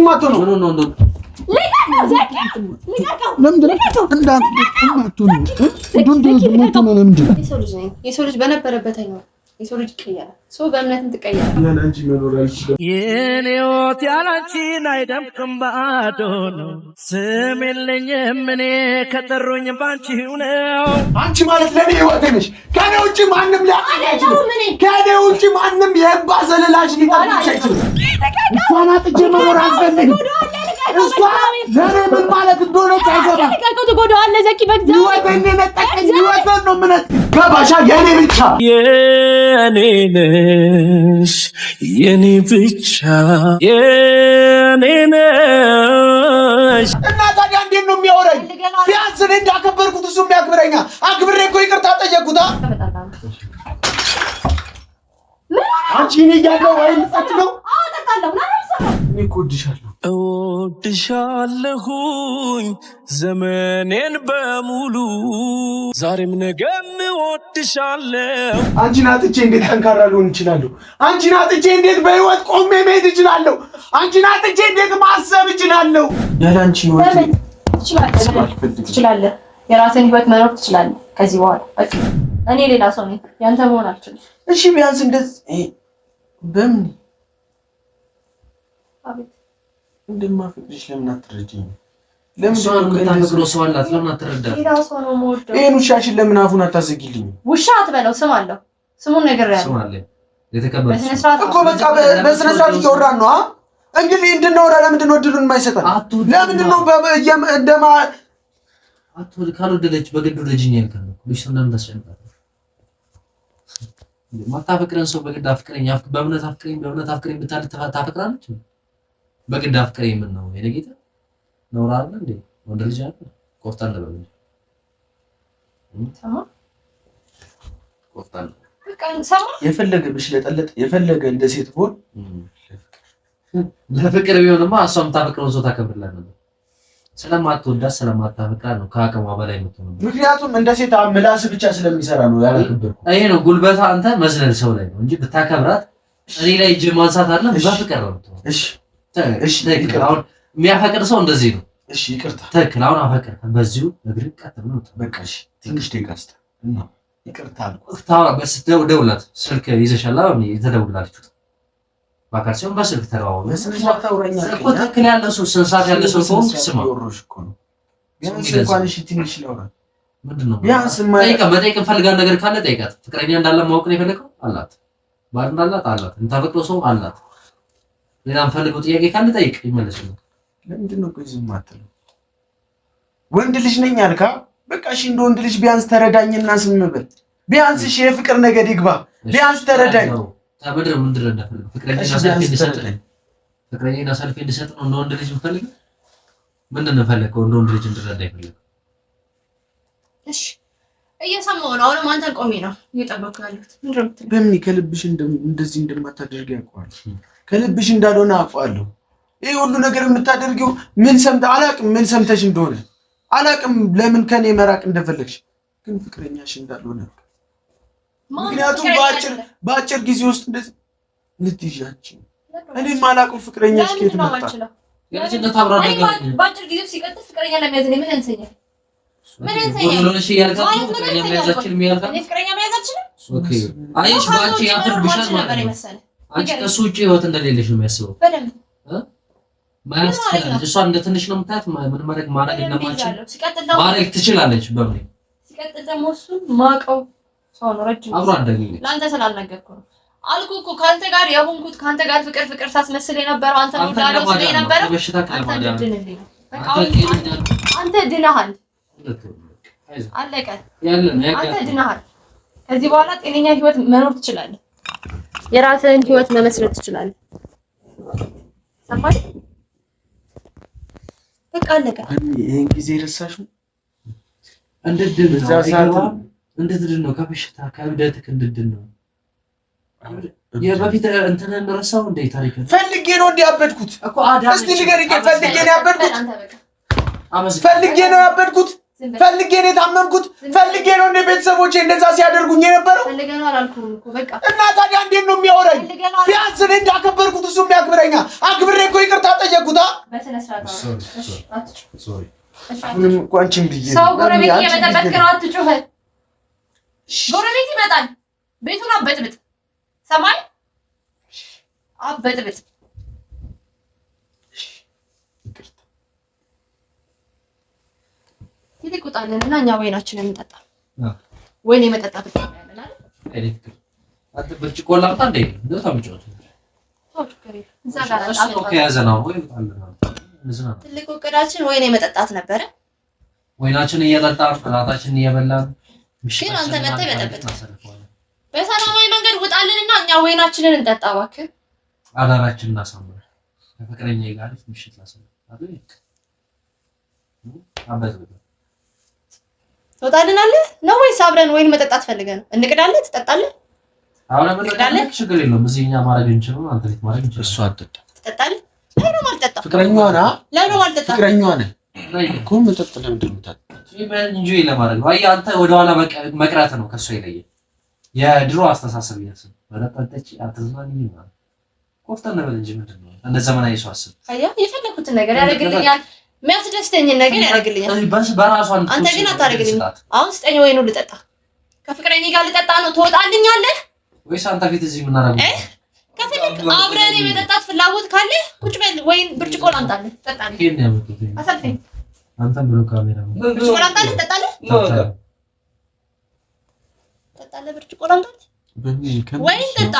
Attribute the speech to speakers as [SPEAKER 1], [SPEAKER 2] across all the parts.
[SPEAKER 1] ማተው ነው
[SPEAKER 2] የሰው ልጅ በነበረበት አይኖር የሰው ልጅ ይቀየራል ሰው በእምነትም ትቀየራል
[SPEAKER 1] አንቺ መኖር አልችልም
[SPEAKER 3] የኔ ሕይወት ያላንቺን አይደምቅም ባዶ ነው ስም የለኝም እኔ ከጠሩኝ ባንቺው ነው
[SPEAKER 1] አንቺ ማለት ለኔ ህይወቴ ነሽ ከኔ ውጪ ማንም ሊያቀኛችሁ ከኔ ውጪ ማንም የባ ዘለላሽ ሊቀርብሽ አይችልም እሷን አጥቼ መኖር አልፈልግም እሷ ለኔ ምን ማለት እንደሆነ ታይገባ
[SPEAKER 2] ትጎዳዋለህ ዘኪ በግዛው
[SPEAKER 1] ህይወቴን ነጠቀኝ ህይወቴን ነው ምነት ገባሻ የኔ ብቻ
[SPEAKER 3] የኔ ነሽ የኔ ብቻ የኔ ነሽ
[SPEAKER 1] እና ታዲያ እንዴት ነው የሚያወራኝ ቢያንስ እኔ እንዳከበርኩት እሱ የሚያክብረኛ አክብሬ እኮ ይቅርታ ጠየቅኩት አንቺ እኔ እያለሁ ወይም ጸጥ ነው እኔ እኮ
[SPEAKER 3] እወድሻለሁኝ ዘመኔን በሙሉ ዛሬም ነገም እወድሻለሁ
[SPEAKER 1] አንቺን አጥቼ እንዴት ጠንካራ ልሆን እችላለሁ አንቺን አጥቼ እንዴት በህይወት ቆሜ መሄድ እችላለሁ አንቺን አጥቼ እንዴት ማሰብ እችላለሁ ያለ አንቺ ነው
[SPEAKER 2] ትችላለህ የራስህን ህይወት መኖር ትችላለህ ከዚህ በኋላ በቃ እኔ ሌላ ሰው ነኝ ያንተ መሆን አልችልም
[SPEAKER 1] እሺ ቢያንስ እንደዚህ በምን
[SPEAKER 2] አቤት
[SPEAKER 1] እንደማፈቅርሽ ለምን አትረጂኝ
[SPEAKER 4] ለምን ታፈቅረው ሰው አላት ለምን አትረዳ
[SPEAKER 2] ሌላ ሰው ነው ሞዶ
[SPEAKER 1] ይሄን ውሻሽን ለምን አፉን አታዘጊልኝ
[SPEAKER 2] ውሻ አትበለው ስም አለው ስሙን ነገር ያለው
[SPEAKER 4] ስም አለ የተከበረ
[SPEAKER 1] እኮ በቃ በስነ ስርዓት እያወራን ነው እንግዲህ እንድናወራ ለምንድን ነው እድሉን የማይሰጠን ለምንድን ነው እንደማ
[SPEAKER 4] አትወድ ካልወደደች በግድ ወደጅኝ ያልከው ልጅ እንደምን ታስጨንቃለህ ማታፈቅረን ሰው በግድ አፍቅረኝ በእምነት አፍቅረኝ ብታል ታፈቅራለች በግድ አፍቅረኝ ምን ነው የኔ ጌታ ነው አይደል እንዴ ወንድ ልጅ አይደል ቆፍጣን ነው
[SPEAKER 2] ሰማ
[SPEAKER 4] ቆፍጣን
[SPEAKER 2] በቃ ሰማ
[SPEAKER 1] የፈለገ ብሽለጠለጥ የፈለገ እንደ ሴት ሆን
[SPEAKER 4] ለፍቅር ቢሆንማ እሷም ታፈቅረው ሰው ታከብርላት ነበር ስለማትወዳት ስለማታፈቅራት ነው ከአቅሟ በላይ የምትሆነው
[SPEAKER 1] ምክንያቱም እንደ ሴት ምላስ ብቻ ስለሚሰራ ነው ያላከበርኩ
[SPEAKER 4] ይሄ ነው ጉልበታ አንተ መዝለል ሰው ላይ ነው እንጂ ብታከብራት እኔ ላይ እጅ ማንሳት አለ በፍቅር ነው እሺ አሁን የሚያፈቅር ሰው እንደዚህ ነው
[SPEAKER 1] እሺ ይቅርታ
[SPEAKER 4] ተክል አሁን አፈቅር በዚሁ እግር ቀጥ ነው
[SPEAKER 1] በቃ እሺ ትንሽ ደቂቃ እና ይቅርታ አልኩት
[SPEAKER 4] ደውላት ስልክ ይዘሻል አሁን የተደውላለች ባካሲዮን በስልክ ተራው
[SPEAKER 1] በስልክ ታውራኛ
[SPEAKER 4] እኮ ተክል ያለ ሰው ሰንሳት ያለ ሰው ስማ
[SPEAKER 1] ወሮሽ እኮ ነው ቢያንስ እንኳን እሺ ትንሽ ላውራ
[SPEAKER 4] ምንድነው
[SPEAKER 1] ቢያንስ
[SPEAKER 4] መጠየቅ ፈልጋን ነገር ካለ ጠይቃት ፍቅረኛ እንዳለ ማወቅ ነው የፈለከው አላት ባል እንዳላት አላት እንታፈቅረው ሰው አላት ሌላም ፈልገው ጥያቄ ካለ ጠይቅ ይመለስልህ
[SPEAKER 1] ለምንድን ነው ቆይ ዝም አትለው ወንድ ልጅ ነኝ አልካ በቃ እሺ እንደ ወንድ ልጅ ቢያንስ ተረዳኝና ስም በል ቢያንስ እሺ የፍቅር ነገር ይግባ ቢያንስ ተረዳኝ
[SPEAKER 4] ታበድር ምንድነው እንደፈልግ ፍቅረኛና ሰልፍ እንድሰጥ ነው እንደ ወንድ ልጅ ምፈልግ ምንድነው ፈለከው እንደ ወንድ ልጅ እንድረዳ ይፈልግ
[SPEAKER 2] እሺ እየሰማሁ ነው አሁንም አንተን ቆሜ ነው እየጠበቅኩ ያለሁት ምንድነው
[SPEAKER 1] በምን ከልብሽ እንደዚህ እንደማታደርጊ ያውቃል ከልብሽ እንዳልሆነ አውቃለሁ ይሄ ሁሉ ነገር የምታደርጊው ምን ሰምተሽ እንደሆነ አላቅም ለምን ከኔ መራቅ እንደፈለግሽ ግን ፍቅረኛሽ እንዳልሆነ ምክንያቱም በአጭር ጊዜ ውስጥ እንደዚህ ልትይዣችሁ እኔ ማላውቀው ፍቅረኛሽ ከየት መጣ
[SPEAKER 4] የልጅነት አብራ ነገር
[SPEAKER 2] በአጭር ጊዜ ሲቀጥል ፍቅረኛ ለመያዝ ምን እንሰኛል
[SPEAKER 4] ወሎሽ ያልጋው ፍቅረኛ መያዛችን የሚያልጋ
[SPEAKER 2] ፍቅረኛ መያዛችን
[SPEAKER 4] ኦኬ አይሽ ባንቺ ያፈርብሻል ማለት ነው አንቺ ከሱ ውጪ ህይወት እንደሌለሽ ነው የሚያስበው
[SPEAKER 2] በደንብ
[SPEAKER 4] ማስተካከል እሷ እንደ ትንሽ ነው የምታያት ምን ማድረግ እንደማትችል ማድረግ ትችላለች በምን
[SPEAKER 2] ሲቀጥል ደግሞ እሱ ማቀው ሰው ነው ረጅም
[SPEAKER 4] አብሮ አደገኝ
[SPEAKER 2] ላንተ ስላልነገርኩ ነው አልኩህ እኮ ካንተ ጋር የሆንኩት ካንተ ጋር ፍቅር ሳስመስል የነበረው አንተ ነው ዳለው ስለይ ነበር አንተ ድነሃል አለቀ አንተ ድነሃል ከዚህ በኋላ ጤነኛ ህይወት መኖር ትችላለህ የራስህን ህይወት መመስረት ትችላለህ ሰማይ በቃ አለቀ
[SPEAKER 1] ይሄን ጊዜ ረሳሽው
[SPEAKER 4] እንድትድን ነው ከበሽታ ከብደትክ እንድትድን ነው የበፊት እንተን ረሳው እንደ ታሪክ
[SPEAKER 1] ፈልጌ ነው እንዲያበድኩት እኮ እስቲ ንገሪኝ ፈልጌ ነው ያበድኩት ፈልጌ ነው ያበድኩት ፈልጌ ነው የታመምኩት ፈልጌ ነው እንደ ቤተሰቦቼ እንደዛ ሲያደርጉኝ የነበረው
[SPEAKER 2] ፈልጌ ነው አላልኩም እኮ በቃ
[SPEAKER 1] እና ታዲያ እንዴት ነው የሚያወራኝ ቢያንስ እኔ እንዳከበርኩት እሱ የሚያክብረኛ አክብሬ እኮ ይቅርታ ጠየቅኩት
[SPEAKER 2] በስነ ስርዓት
[SPEAKER 4] ሶሪ
[SPEAKER 1] ምንም እኮ አንቺን ብዬ
[SPEAKER 2] ሰው ጎረቤት እየበጠበጥክ ነው። አትጩህ። ጎረቤት ይመጣል። ቤቱን አበጥብጥ። ሰማይ አበጥብጥ። ይልቁጣልንና እኛ ወይናችንን እንጠጣ። ወይኔ መጠጣት ያለን አይደል?
[SPEAKER 4] አንተ ብርጭቆ ላምጣ እንዴ? እንደው ታምጪው
[SPEAKER 2] እዛ ጋር ትልቁ እቅዳችን ወይኔ መጠጣት ነበረ።
[SPEAKER 4] ወይናችን እየጠጣን እራታችንን እየበላን
[SPEAKER 2] ግን አንተ መጥተህ በጠበጥክ። በሰላማዊ መንገድ ውጣልንና እኛ ወይናችንን እንጠጣ እባክህ።
[SPEAKER 4] አዳራችንን እናሳምር። ከፍቅረኛዬ ጋር ምሽት ላሳምር አይደል?
[SPEAKER 2] ትወጣልናለህ ነው ወይስ አብረን ወይን መጠጣት ፈልገህ ነው? እንቅዳለን፣ ትጠጣለህ።
[SPEAKER 4] አሁን ምን ችግር የለውም። እዚህ እኛ ማድረግ እንችላለን። አንተ ቤት ማድረግ እንችላለን። እሱ አትጠጣ
[SPEAKER 2] ትጠጣለህ። ለምን ማልጠጣ?
[SPEAKER 1] ፍቅረኛዋ ና
[SPEAKER 2] ለምን ማልጠጣ?
[SPEAKER 1] ፍቅረኛዋ ነህ እኮ መጠጥ ለምንድን ነው የምታጠጣው?
[SPEAKER 4] ኢንጆይ ለማድረግ ነው። አየህ አንተ ወደኋላ መቅረት ነው ከእሱ የለየ የድሮ አስተሳሰብ ይመስል መጠጣች አትዝናኝ ማለት ኮፍተን ነበር እንጂ ምንድን ነው እንደ ዘመናዊ ሰው አስብ።
[SPEAKER 2] አየህ የፈለኩትን ነገር ያደርግልኛል። የሚያስደስተኝን ነገር ያደርግልኛል።
[SPEAKER 4] በራሷ
[SPEAKER 2] አንተ ግን አታደርግልኝም። አሁን ስጠኝ ወይኑ ልጠጣ። ከፍቅረኛዬ ጋር ልጠጣ ነው። ትወጣልኛለህ
[SPEAKER 4] ወይስ አንተ ፊት እዚህ የምናደርገው?
[SPEAKER 2] ከፈለክ አብረን የመጠጣት ፍላጎት ካለ ቁጭ በል። ወይን ብርጭቆ ላምጣልህ ትጠጣለህ።
[SPEAKER 4] ይሄን ያመጡት
[SPEAKER 2] አሰልፈኝ።
[SPEAKER 4] አንተም ብሎ ካሜራ ነው
[SPEAKER 2] ብርጭቆ ላምጣልህ ትጠጣለህ። ትጠጣለህ ብርጭቆ ላምጣልህ። ወይን ጠጣ።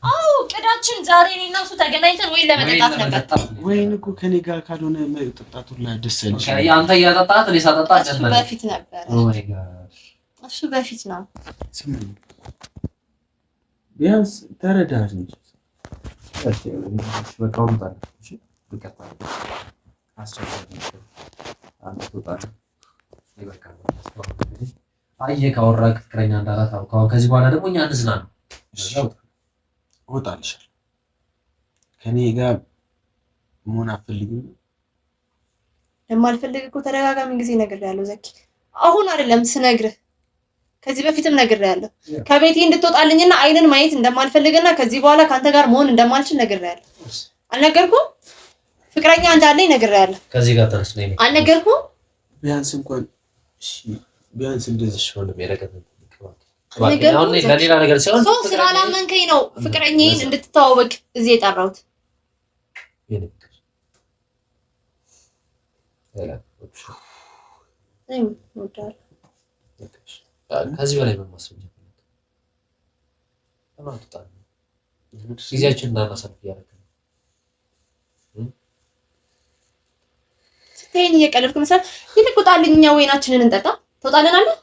[SPEAKER 2] አዎ ቅዳችን ዛሬ እኔና እሱ ተገናኝተን ወይን ለመጠጣት ነበር።
[SPEAKER 1] ወይን እኮ ከኔ ጋር ካልሆነ መጠጣቱ ላይ ደስ አይልሽ።
[SPEAKER 4] አንተ እያጠጣት እኔ ሳጠጣ
[SPEAKER 2] እሱ በፊት ነበር።
[SPEAKER 4] ኦ ማይ ጋድ
[SPEAKER 2] እሱ በፊት ነው።
[SPEAKER 1] ቢያንስ ተረዳህ እንጂ
[SPEAKER 4] በቃው እንጣለ እሺ በቃ አንተ ትወጣለህ። ይበቃል። አየህ ካወራህ ፍቅረኛ እንዳላት አውቀው ከዚህ በኋላ ደግሞ እኛ እንዝና ነው።
[SPEAKER 1] እወጣልሻለሁ። ከኔ ጋር መሆን አትፈልጊም?
[SPEAKER 2] የማልፈልግ እኮ ተደጋጋሚ ጊዜ ነግሬያለሁ ዘኪ። አሁን አይደለም ስነግርህ ከዚህ በፊትም ነግሬያለሁ። ከቤቴ እንድትወጣልኝና አይንን ማየት እንደማልፈልግና ከዚህ በኋላ ካንተ ጋር መሆን እንደማልችል ነግሬያለሁ። አልነገርኩም? ፍቅረኛ እንዳለኝ ነግሬያለሁ።
[SPEAKER 4] ከዚህ ጋር ተነስ ነኝ
[SPEAKER 2] አልነገርኩም?
[SPEAKER 1] ቢያንስ እንኳን እሺ ቢያንስ እንደዚህ ሆነ የሚያረጋግጥ
[SPEAKER 4] አሁን ለሌላ ነገር ሲሆን
[SPEAKER 2] ሰው ስላላመንከኝ ነው ፍቅረኛዬን እንድትተዋወቅ እዚህ የጠራሁት።
[SPEAKER 4] ከዚህ በላይ ምን ማስረጃ ፈልግ? ለማጥጣ ጊዜያችን እንዳናሳልፍ እያደረግን
[SPEAKER 2] ስትሄን እየቀለድኩ መሰለህ። ይልቅ ውጣልኝ፣ እኛ ወይናችንን እንጠጣ። ትወጣለናለህ?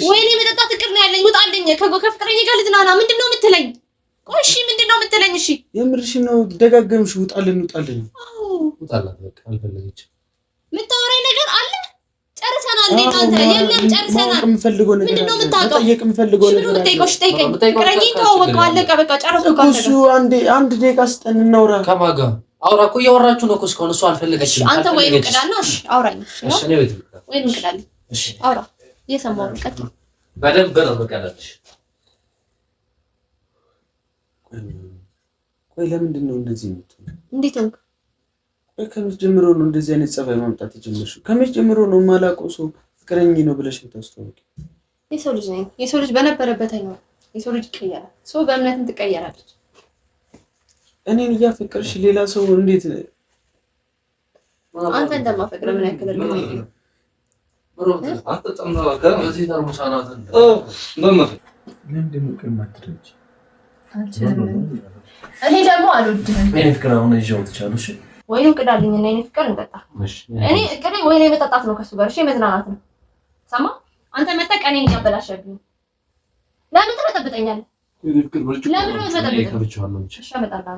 [SPEAKER 2] ወይኔ መጠጣት እቅድ ነው ያለኝ። ውጣልኝ። ከፍቅረኛዬ ጋር ልዝናና። ምንድነው የምትለኝ? ቆይ እሺ ምንድነው የምትለኝ? እሺ
[SPEAKER 1] የምርሽን ነው? ደጋገምሽ። ውጣልን ውጣልን።
[SPEAKER 2] አዎ
[SPEAKER 4] ውጣላት። በቃ አልፈለገችም።
[SPEAKER 2] የምታወራኝ ነገር አለ? ጨርሰናል። እናንተ የለም ጨርሰናል።
[SPEAKER 1] የምፈልገው ነገር
[SPEAKER 2] ምንድነው የምታውቀው?
[SPEAKER 1] ጠይቅ። የምፈልገው ነገር
[SPEAKER 2] አለ። ጠይቀኝ። ፍቅረኛዬን ተዋወቀው። አለቀ በቃ ጨረስኩ።
[SPEAKER 1] እሱ አንድ ደቂቃ ስጠን እናውራ።
[SPEAKER 4] ከማን ጋር አውራ? እኮ እያወራችሁ ነው እኮ እስካሁን። እሱ አልፈለገችም።
[SPEAKER 2] አንተ ወይን ቅዳና። እሺ አውራኝ።
[SPEAKER 4] እሺ ነው
[SPEAKER 2] ወይን ቅዳልኝ። እሺ አውራ። እየሰማሁ ነው። ቀጥል።
[SPEAKER 4] በደንብ ነው መቀዳለሽ።
[SPEAKER 1] ቆይ ለምንድን ነው እንደዚህ የምትሆነው?
[SPEAKER 2] እንዴት ሆንክ?
[SPEAKER 1] ቆይ ከመቼ ጀምሮ ነው እንደዚህ አይነት ጸባይ ማምጣት የጀመርሽው? ከመቼ ጀምሮ ነው የማላውቀው ሰው ፍቅረኛዬ ነው ብለሽ የምታስተዋውቂው?
[SPEAKER 2] የሰው ልጅ ነኝ። የሰው ልጅ በነበረበት አይኖርም። የሰው ልጅ ይቀየራል። ሰው በእምነትም ትቀየራለች።
[SPEAKER 1] እኔን እያፈቀርሽ ሌላ ሰው እንዴት
[SPEAKER 2] አንተ እንደማፈቅር ምን ያክል እርግጠኛ ነኝ? እኔ ደግሞ አልወድም።
[SPEAKER 4] እኔ ፍቅር አሁን ይዤው ትቻለሽ።
[SPEAKER 2] ወይንም ቅዳልኝ እና እኔ ፍቅር እንጠጣ። እኔ እቅዴ ወይኔ መጠጣት ነው ከሱ ጋር። እሺ መዝናናት ነው። ሰማ አንተ መተህ ቀኔን እያበላሸብኝ። ለምን ትበጠብጠኛለህ? ለምን ነው ትበጠብጠኛለህ? እሺ እመጣለሁ።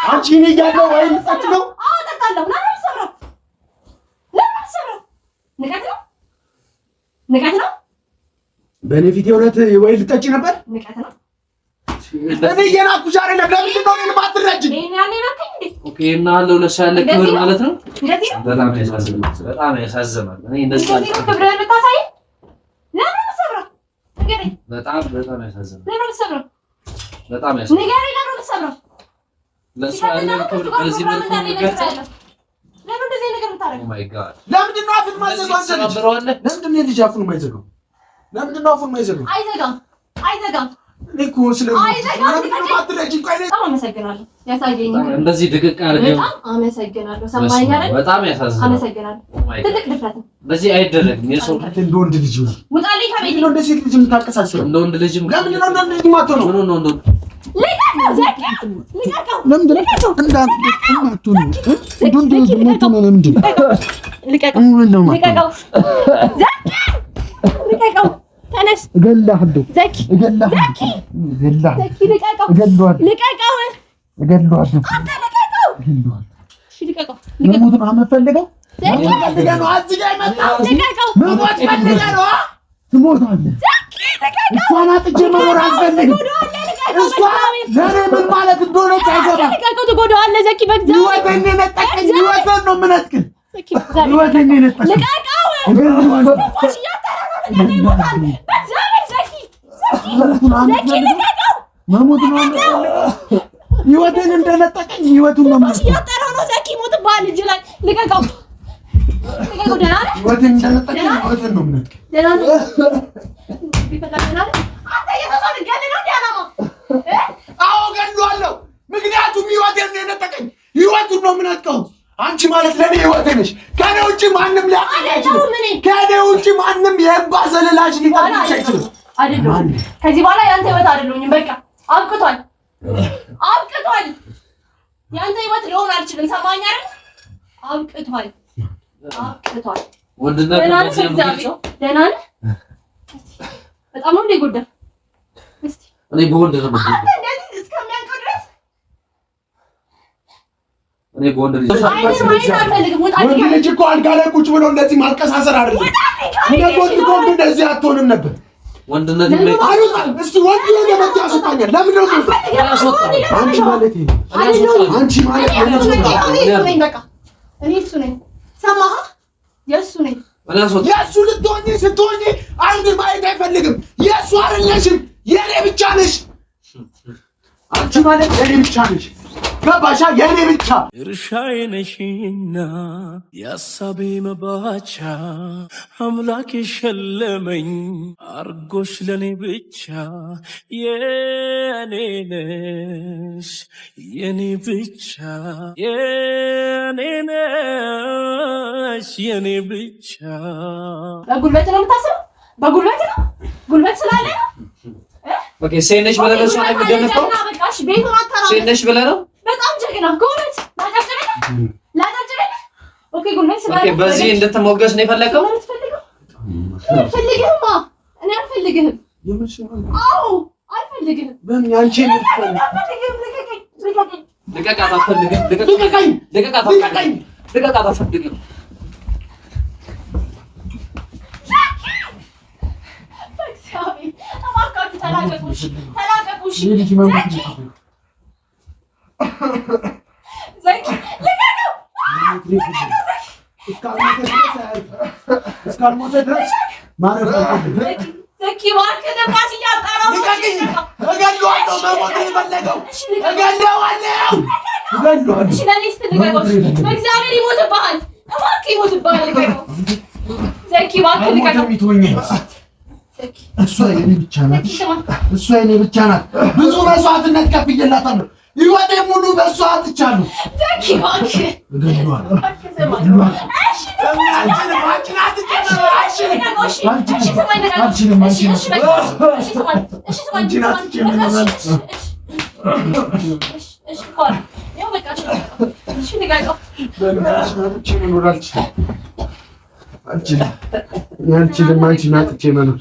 [SPEAKER 1] አንቺ እኔ እያለሁ ወይን ልጠጪ ነው?
[SPEAKER 2] አዎ እጠጣለሁ። ንቀት ነው።
[SPEAKER 1] በእኔ ፊት የእውነት ወይን ልጠጪ ነበር?
[SPEAKER 2] ንቀት ነው።
[SPEAKER 1] እኔ እየናኩሽ አይደለም። ለምንድን ነው እኔን የማትረጂኝ?
[SPEAKER 4] ኦኬ እና አለው ለእሱ ያለ ክብር ማለት ነው። በጣም ያሳዝናል። በጣም ያሳዝናል። እኔ እንደዚህ
[SPEAKER 2] ክብርህን ልታሳይ ለምን ሰብረው? ንገረኝ።
[SPEAKER 4] በጣም ያሳዝናል።
[SPEAKER 2] ለምን ሰብረው?
[SPEAKER 4] በጣም ያሳዝናል።
[SPEAKER 2] ንገረኝ። ለምን ሰብረው?
[SPEAKER 4] ለሱ ያለው ክብር በዚህ መልኩ ይገልጻል።
[SPEAKER 2] ለምን እንደዚህ ነገር የምታደርገው?
[SPEAKER 4] ኦ ማይ ጋድ
[SPEAKER 1] ለምንድን ነው አፉን የማይዘጋው? ለምንድን ነው ልጅ አፉን የማይዘጋው? ለምንድን ነው አፉን የማይዘጋው?
[SPEAKER 2] አይዘጋም እኔ
[SPEAKER 1] እኮ
[SPEAKER 2] አመሰግናለሁ። ያሳየኝ
[SPEAKER 4] እንደዚህ ድቅቅ አድርገው
[SPEAKER 2] አመሰግናለሁ። ሰማኝ አይደል?
[SPEAKER 4] በጣም ያሳዝናል።
[SPEAKER 2] አመሰግናለሁ። ትልቅ ድፍረት
[SPEAKER 4] እንደዚህ አይደረግም። የሰው
[SPEAKER 1] እንደ ወንድ ልጅ ነው
[SPEAKER 2] ውጣልኝ ከቤቴ።
[SPEAKER 1] ነው እንደዚህ ልጅ የምታቀሳስረው?
[SPEAKER 4] እንደ ወንድ ልጅም
[SPEAKER 1] ለምን ነው እንደ ልጅ ማተው ነው?
[SPEAKER 4] ነው
[SPEAKER 2] ልቀቀው። ተነስ
[SPEAKER 1] እገላለሁ።
[SPEAKER 2] ዘኪ
[SPEAKER 1] እገላለሁ።
[SPEAKER 2] ልቀቀው። ልቀቀው። አንተ ልቀቀው። እሺ ልቀቀው።
[SPEAKER 1] ለሞት ነው የምፈልገው። ፈልገህ ነው እዚህ ጋር የመጣው?
[SPEAKER 2] ልቀቀው።
[SPEAKER 1] መሞት ፈልገህ ነው? ትሞታለህ። እሷን አጥቼ መኖር አልፈልግም። እሷ ለእኔ ምን ማለት እንደሆነች አይገባም።
[SPEAKER 2] ልቀቀው። ትጎዳዋለህ ዘኪ። በእግዚአብሔር
[SPEAKER 1] ህይወቴን የነጠቀኝ ህይወቴን ነው የምነጥቅህ።
[SPEAKER 2] ህይወቴን የነጠቀኝ ልቀቀው።
[SPEAKER 1] መሞት ነው ህይወቴን እንደነጠቀኝ ህይወቱን ነው
[SPEAKER 2] እያጠራው ነው ዘኪ። ሞትብሃል እጅ ላይ ልቀቀው። ልቀቀው። ደህና ነህ?
[SPEAKER 1] ህይወቴን እንደነጠቀኝ ህይወቴን ነው የምነጥቅህ።
[SPEAKER 2] ደህና ነህ? አንተ እየተሰው ልትገል ነው እንደ ዓላማ?
[SPEAKER 1] አዎ ገድሏለሁ። ምክንያቱም ህይወቴን ነው የነጠቀኝ ህይወቱን ነው የምነጥቀው። አንቺ ማለት ለኔ ህይወቴ ነሽ። ከኔ ውጪ ማንም ሊያቀኝ አይችልም። ከኔ ውጪ ማንም የእምባ ዘለላሽ ሊጠብቅ አይችልም።
[SPEAKER 2] አይደለም ከዚህ በኋላ ያንተ ህይወት አይደለሁኝም። በቃ አብቅቷል። ያንተ ህይወት ሊሆን አልችልም። ሰማኝ አይደል? አብቅቷል።
[SPEAKER 4] ወንድና ከዚህ ነው።
[SPEAKER 2] ደህና ነህ? በጣም ነው እንደጎዳ። እስቲ
[SPEAKER 4] እኔ በወንድ ነው
[SPEAKER 2] አንተ እንደዚህ እስከሚያንቀው ድረስ
[SPEAKER 4] እኔ በወንድ ልጅ
[SPEAKER 1] ወንድ ልጅ እኮ አልጋ ላይ ቁጭ ብሎ እንደዚህ ማልቀሳሰር አይደለም። ወንድ እንደዚህ አትሆንም ነበር።
[SPEAKER 4] ወንድነት ላይ
[SPEAKER 1] አሉታል። እሱ ወንድ ነው የመጣ ያስወጣኛል። ለምን ነው አንቺ ማለት
[SPEAKER 2] እኔ እሱ ነኝ። ሰማህ? የእሱ ነኝ።
[SPEAKER 1] የእሱ ልትሆኚ ስትሆኚ አንድ ማየት አይፈልግም። የእሱ አይደለሽም፣ የኔ ብቻ ነሽ። አንቺ ማለት የኔ ብቻ ነሽ። ገባሻ? የኔ ብቻ
[SPEAKER 3] እርሻዬ ነሽና የሀሳቤ መባቻ አምላክ የሸለመኝ አርጎሽ ለኔ ብቻ የኔ ነሽ የኔ ብቻ የኔ ነሽ የኔ ብቻ።
[SPEAKER 2] በጉልበት ነው የምታስበው? በጉልበት ነው? ጉልበት ስላለ ነው?
[SPEAKER 4] ኦኬ ሴነሽ ብለህ ነው እሷን የምትደነቀው? ሴነሽ ብለህ ነው?
[SPEAKER 2] በጣም ጀግና ጎበዝ። ላጫጭበህ ኦኬ ጉልበት ስላለ
[SPEAKER 4] ኦኬ በዚህ እንድትሞገስ ነው የፈለከው?
[SPEAKER 2] አልፈልግህማ። እኔ አልፈልግህም። አዎ አልፈልግህም።
[SPEAKER 1] በምን አንቺ ልቀቃት።
[SPEAKER 4] አትፈልግም? ልቀቃት አትፈልግም?
[SPEAKER 1] እስካልሞተ ድረስ እሷ የኔ ብቻ ናት። እሷ የኔ ብቻ ናት። ብዙ መስዋዕትነት ከፍዬላታለሁ። ህይወቴ ሙሉ በእሷ አጥቻለሁ። አልችልም። አንቺን አጥቼ መኖር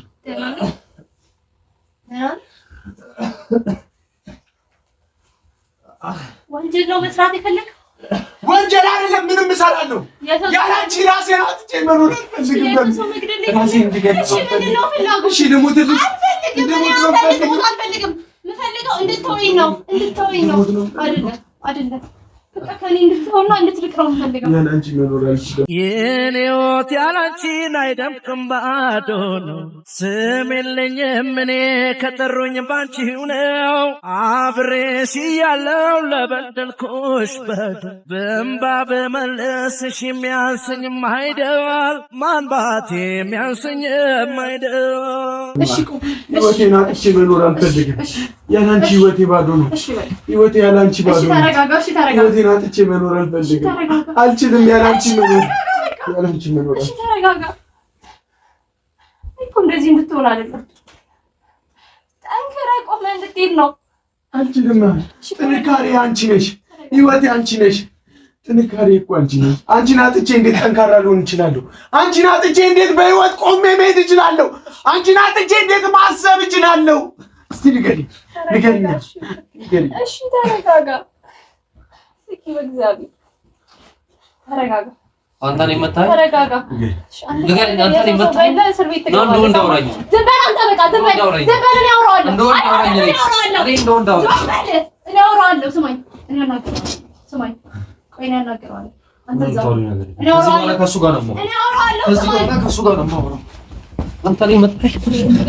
[SPEAKER 2] ወንጀል ነው መስራት የፈለግኸው?
[SPEAKER 1] ወንጀል አይደለም። ምንም እሰራለሁ። ያላንቺ ራሴን አጥቼ መኖር አልፈልግም። ራሴን እንድገልጽ እሺ ልሙትልሽ።
[SPEAKER 2] አልፈልግም። የምፈልገው እንድትተወኝ ነው። አይደለም በቃ ከኔ እንድትሆንና እንድትርቅ ነው የምፈልገው።
[SPEAKER 1] ያንቺ መኖር አልችልም።
[SPEAKER 3] የኔ ሕይወት ያላንቺን አይደምቅም ባዶ ነው። ስም የለኝም እኔ ከጠሩኝ ባንቺው ነው። አብሬሽ እያለሁ ለበደልኩሽ በደል በእንባ በመለስሽ የሚያንሰኝም አይደል ማንባት የሚያንሰኝም አይደል።
[SPEAKER 1] ህይወቴን አጥቼ መኖር አልፈልግም። ያላንቺ ህይወቴ ባዶ ነው። ህይወቴ ያላንቺ ባዶ ነው። ህይወቴን አጥቼ መኖር አልፈልግም። አልችልም። ያላንቺ መኖር
[SPEAKER 2] እሺ ተረጋጋ እኮ እንደዚህ እንድትሆን አይደለም። ጠንክረህ ቆመህ እንድትሄድ ነው።
[SPEAKER 1] አልችልም። ጥንካሬ አንቺ ነሽ። ህይወቴ አንቺ ነሽ። ጥንካሬ እኮ አንቺ ነሽ። አንቺን አጥቼ እንዴት ጠንካራ ልሆን እችላለሁ? አንቺን አጥቼ እንዴት በህይወት ቆሜ መሄድ እችላለሁ? አንቺን አጥቼ እንዴት ማሰብ እችላለሁ? እስቲ ንገሪኝ።
[SPEAKER 2] እሺ ተረጋጋ። እስኪ በእግዚአብሔር ተረጋጋ።
[SPEAKER 4] አንተ ነህ መጣህ?
[SPEAKER 2] ተረጋጋ።
[SPEAKER 4] ንገሪኝ። አንተ ነህ መጣህ? ነው እንደው እንዳወራኝ።
[SPEAKER 2] ዝም በል አንተ በቃ ዝም በል። ዝም በል። እኔ አወራዋለሁ።
[SPEAKER 4] እንደው እንዳወራኝ ነኝ። እኔ እንደው እንዳወራኝ።
[SPEAKER 2] እኔ አወራዋለሁ። ስማኝ። እኔ አናግረዋለሁ። ስማኝ። ቆይ እኔ አናግረዋለሁ። አንተ እዛው እኔ አወራዋለሁ።
[SPEAKER 4] ከእሱ ጋር ነው የማወራው።
[SPEAKER 2] እኔ አወራዋለሁ።
[SPEAKER 4] ከዚህ በኋላ ከእሱ ጋር ነው የማወራው። አንተ ነህ መጣህ?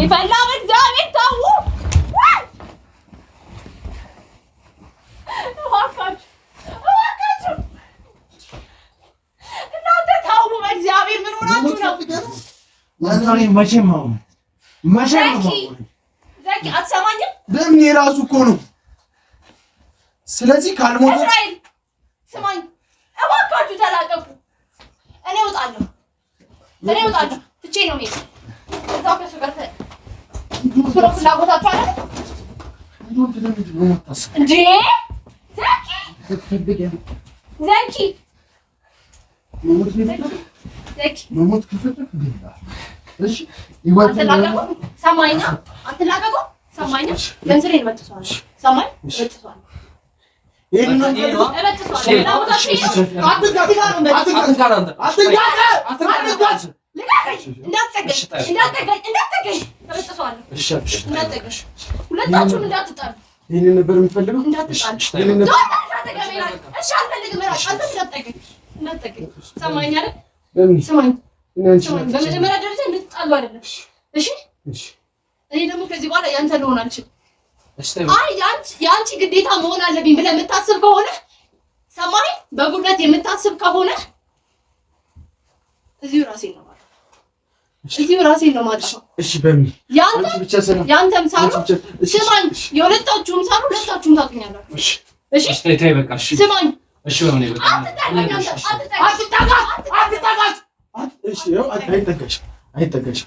[SPEAKER 2] ይፈላ በእግዚአብሔር ታው ዘኪ አትሰማኝም?
[SPEAKER 1] ደም የራሱ እኮ ነው። ስለዚህ ካልሞተ
[SPEAKER 2] እስራኤል ስማኝ፣ እባካችሁ ተላቀቁ። እኔ እወጣለሁ። ትቼ ነው የምሄድ። እዛው ከእሱ ጋር ፍላጎታችሁ አለ እንዴ? ዘኪ
[SPEAKER 1] መሞት ከፈለክ እሺ
[SPEAKER 2] አትላቀቁ። ሰማኝ። ገንዘሬን በጥሷል። ሰማኝ። በጥሷል። ሁለታችሁም እንዳትጣሉ።
[SPEAKER 1] ይሄንን ነበር የምፈልገው።
[SPEAKER 2] ሰማኝ አይደል? ስማኝ። በመጀመሪያ ደረጃ እንድትጣሉ አይደለም። እሺ? እኔ ደግሞ ከዚህ በኋላ ያንተ ልሆን አልችልም። አይ ያንቺ ግዴታ መሆን አለብኝ ብለህ የምታስብ ከሆነ ሰማኝ፣ በጉልበት የምታስብ ከሆነ እዚሁ ራሴን ነው ማለት ነው።
[SPEAKER 1] እሺ በምን
[SPEAKER 2] ያንተም ሳሉ ስማኝ፣ የሁለታችሁም ሳሉ ሁለታችሁም ታውቁኛላችሁ። እሺ
[SPEAKER 4] ተይ በቃ እሺ
[SPEAKER 2] ስማኝ።
[SPEAKER 4] እሺ በምን ይበቃ
[SPEAKER 1] አይጠጋሽ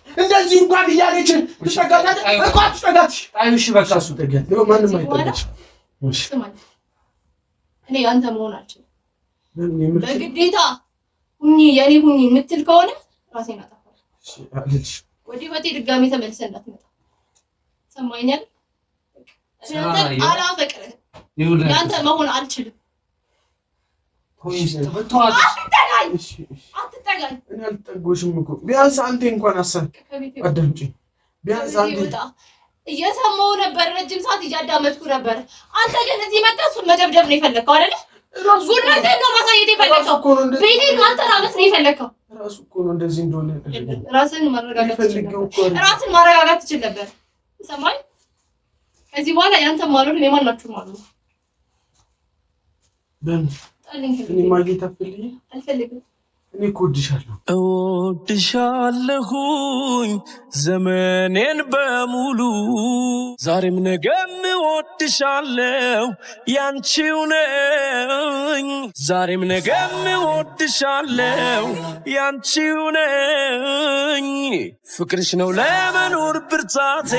[SPEAKER 1] እንደዚህ እንኳን እያለች ትጠጋት።
[SPEAKER 4] እሺ በቃ እሱ
[SPEAKER 1] ተገኘ ማንም አይጠጋሽ።
[SPEAKER 2] ስማኝ፣ እኔ ያንተ መሆን አልችልም። በግዴታ ሁኚ የኔ ሁኚ የምትል ከሆነ ራሴን አጠፋለሁ። ወደ ህይወቴ ድጋሚ ተመልሰህ እንዳትመጣ። ሰማኝ አይደል? አላፈቅርህም። ያንተ መሆን አልችልም። አትጠጋኝ።
[SPEAKER 1] እኔ አልጠጎሽም እኮ ቢያንስ አንዴ እንኳን አሰብክ። አዳምጪኝ ቢያንስ አንዴ።
[SPEAKER 2] እየሰማሁ ነበር፣ ረጅም ሰዓት እያዳመጥኩ ነበር። አንተ ግን እዚህ መጣህ እሱን መደብደብ ነው የፈለግከው አይደለ? ጉልበትህን ነው ማሳየት የፈለግከው። ቤቴን ማተራመስ ነው የፈለግከው።
[SPEAKER 1] ራሱ እኮ ነው እንደዚህ እንደሆነ።
[SPEAKER 2] ራስን ማረጋጋት ትችል ነበር። ሰማኝ። ከዚህ በኋላ ያንተ ማለት ነው የማናችሁም ማለት ነው።
[SPEAKER 1] እኔ ማግኘት
[SPEAKER 2] አልፈልግም።
[SPEAKER 1] እኔ እኮ
[SPEAKER 3] እወድሻለሁኝ ዘመኔን በሙሉ ዛሬም ነገም እወድሻለሁ ያንቺው ነኝ። ዛሬም ነገም እወድሻለሁ ያንቺው ነኝ። ፍቅርሽ ነው ለመኖር ብርታቴ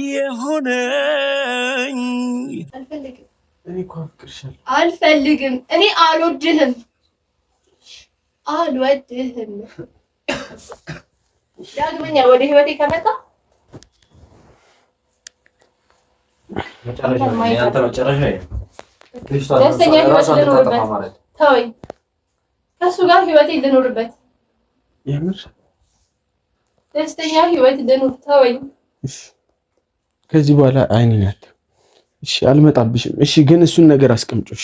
[SPEAKER 3] የሆነኝ።
[SPEAKER 1] እኔ እኮ አፍቅርሻለሁ።
[SPEAKER 2] አልፈልግም። እኔ አልወድህም። ዳግመኛ ወደ ህይወቴ ከመጣ ደስተኛ ህይወት ልኖርበት። ተወኝ። ከእሱ ጋር ህይወቴ ልኖርበት። ደስተኛ ህይወት ልኖር። ተወኝ።
[SPEAKER 1] ከዚህ በኋላ አይኔን እሺ አልመጣብሽም። እሺ ግን እሱን ነገር አስቀምጪው።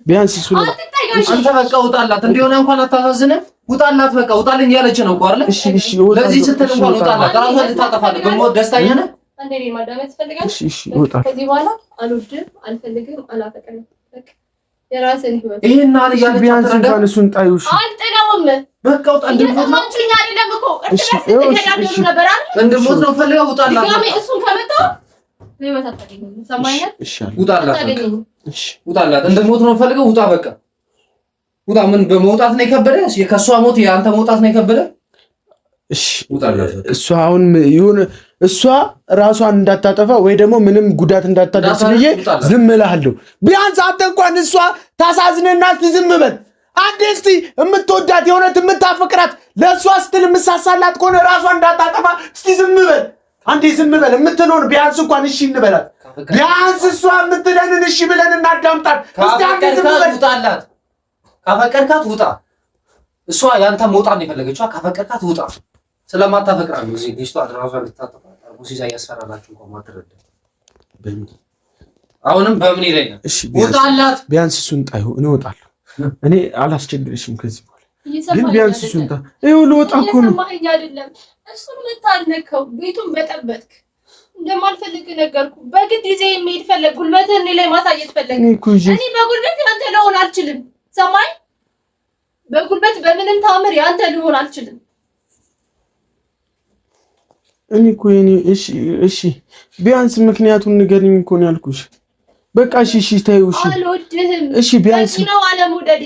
[SPEAKER 1] ቢያንስ እሱን
[SPEAKER 4] አንተ በቃ ውጣላት። እንዲሆነ እንኳን አታሳዝንም። ውጣላት በቃ ውጣልኝ ያለች ነው እኮ አይደል?
[SPEAKER 1] እሺ
[SPEAKER 4] ለዚህ ስትል እንኳን ውጣላት። ራስህን ልታጠፋለህ። በሞት ደስተኛ ነህ?
[SPEAKER 2] አንዴ ነው ማዳመጥ ትፈልጋለህ?
[SPEAKER 1] እሺ ውጣ።
[SPEAKER 2] ከዚህ በኋላ አልወድም፣ አልፈልግም፣ አላፈቅርም። በቃ የራስህን ህይወት
[SPEAKER 4] ይሄን አለ ያለች
[SPEAKER 1] ቢያንስ እንኳን እሱን ጣዩሽ።
[SPEAKER 2] አልጠላውም።
[SPEAKER 4] በቃ ውጣ።
[SPEAKER 2] እንደማንቹኝ አይደለም እኮ እርስ በርስ ተገዳደሉ ነበር አይደል?
[SPEAKER 4] እንደሞት ነው ፈልገው ውጣላት።
[SPEAKER 2] ድጋሜ እሱን ከመጣው ህይወት አታገኝም። ሰማኸኝ?
[SPEAKER 4] ውጣላት። እሺ ውጣላት። እንደሞት ነው ፈልገው ውጣ። በቃ ውጣ። ምን በመውጣት ነው የከበደ? የከሷ ሞት የአንተ መውጣት ነው የከበደ?
[SPEAKER 1] እሺ ውጣላት። እሷ አሁን ይሁን እሷ ራሷን እንዳታጠፋ ወይ ደግሞ ምንም ጉዳት እንዳታደርስ ብዬ ዝም እልሃለሁ። ቢያንስ አንተ እንኳን እሷ ታሳዝንና ዝም በል። አንዴ እስቲ የምትወዳት የሆነት የምታፈቅራት ለእሷ ስትል የምሳሳላት ከሆነ ራሷን እንዳታጠፋ እስቲ ዝም በል። አንዴ ዝም በል። የምትለውን ቢያንስ እንኳን እሺ እንበላት። ቢያንስ እሷ የምትለንን እሺ ብለን እናዳምጣት። እስቲ አንዴ ዝም በል።
[SPEAKER 4] ውጣላት። ካፈቀርካት ውጣ። እሷ ያንተ መውጣት ነው የፈለገችው። ካፈቀርካት ውጣ። ስለማታፈቅራት ነው እዚህ ልጅቷ ራሷን ልታጠፋ ሙሲዛ ያስፈራራችሁ እንኳን ማትረዳ። አሁንም በምን ላይ ነው? እሺ ውጣላት።
[SPEAKER 1] ቢያንስ እሱን ጣዩ። እኔ እወጣለሁ። እኔ አላስቸግርሽም ከዚህ በኋላ ግን ቢያንስ እሱን ጣ ይኸው ልወጣ እኮ ነው።
[SPEAKER 2] እየሰማኸኝ አይደለም? እሱን የምታነከው ቤቱን በጠበጥክ እንደማልፈልግ ነገርኩ። በግድ ይዘህ የሚሄድ ፈለግ፣ ጉልበትህን እኔ ላይ ማሳየት ፈለግ። እኔ በጉልበት ያንተ ልሆን አልችልም። ሰማይ በጉልበት በምንም ታምር ያንተ ልሆን አልችልም።
[SPEAKER 1] እኔ እኮ እሺ ቢያንስ ምክንያቱን ንገሪኝ እኮ ነው ያልኩሽ። በቃ እሺ ተይው። እሺ
[SPEAKER 2] አልወድህም።
[SPEAKER 1] እሺ ቢያንስ
[SPEAKER 2] ነው አለመውደዴ።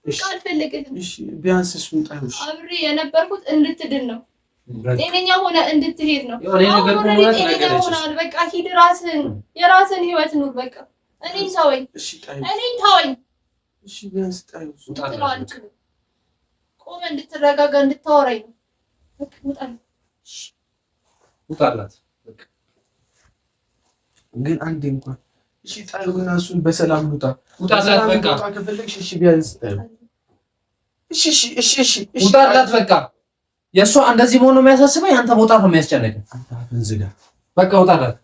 [SPEAKER 1] እሺ
[SPEAKER 2] አልፈልግህም።
[SPEAKER 1] እሺ ቢያንስ እሱን ጣዩ።
[SPEAKER 2] አብሬ የነበርኩት እንድትድን ነው፣ ጤነኛ ሆነ እንድትሄድ ነው። ጤነኛ ሆናል። በቃ ሂድ፣ የራስህን ህይወት ኑር። በቃ እኔን ተወኝ።
[SPEAKER 1] እሺ ቢያንስ ጣዩ።
[SPEAKER 2] ቆመ እንድትረጋጋ እንድታወራኝ ነው። በቃ
[SPEAKER 4] ውጣላት።
[SPEAKER 1] ግን አንዴ እንኳን እሺ ጣዩና እሱን በሰላም ውጣ።
[SPEAKER 4] ውጣላት በቃ
[SPEAKER 1] ከፈለግሽ እሺ ቢያንስ ጣዩ። እሺ
[SPEAKER 4] ውጣላት በቃ። የእሷ እንደዚህ መሆን ነው የሚያሳስበኝ። አንተ መውጣት ነው የሚያስጨንቀኝ።
[SPEAKER 1] አንተ አፍን ዝጋ
[SPEAKER 4] በቃ ውጣላት።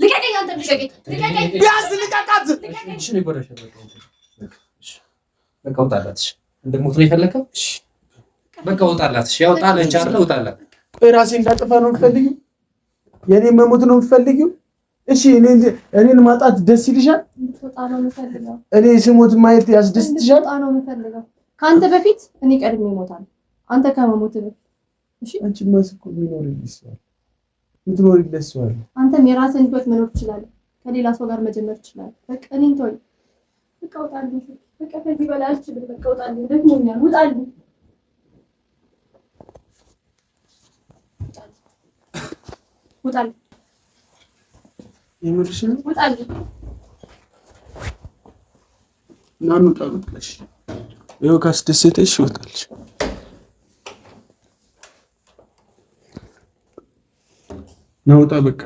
[SPEAKER 2] ልቀቀኝ። አንተ ልቀቀኝ።
[SPEAKER 1] ቢያንስ ልቀቃት።
[SPEAKER 4] እሺ ነው ይጎዳሻል። በቃ ውጣላት። እንደሞት ነው የፈለከው? እሺ በቃ ውጣላት። እሺ ያው ጣለች አይደል? ውጣላት።
[SPEAKER 1] ቆይ ራሴ እንዳጠፋ ነው የምትፈልጊው? የኔ መሞት ነው የምትፈልጊው? እሺ እኔን ማጣት ደስ ይልሻል?
[SPEAKER 2] ወጣ ነው የምፈልገው።
[SPEAKER 1] እኔ ስሞት ማየት ያስደስትሻል?
[SPEAKER 2] ወጣ ነው የምፈልገው። ካንተ በፊት እኔ ቀድሜ እሞታለሁ፣ አንተ ከመሞት በፊት። እሺ
[SPEAKER 1] አንቺ ማስኮ ምትኖሪልሽ ሰው አለ።
[SPEAKER 2] አንተም የራስህን ህይወት መኖር ትችላለህ፣ ከሌላ ሰው ጋር መጀመር ትችላለህ። በቃ እኔን ተወኝ። በቃ ውጣልኝ። በቃ ከዚህ በላይ አልችልም። በቃ ውጣልኝ። ደክሞኛል። ውጣልኝ። ውጣልኝ።
[SPEAKER 1] የምርሽ ነው?
[SPEAKER 2] ውጣልኝ።
[SPEAKER 1] ናኑ ጣልሽ። ይኸው ካስደሰተሽ ይወጣልሽ። ናውጣ በቃ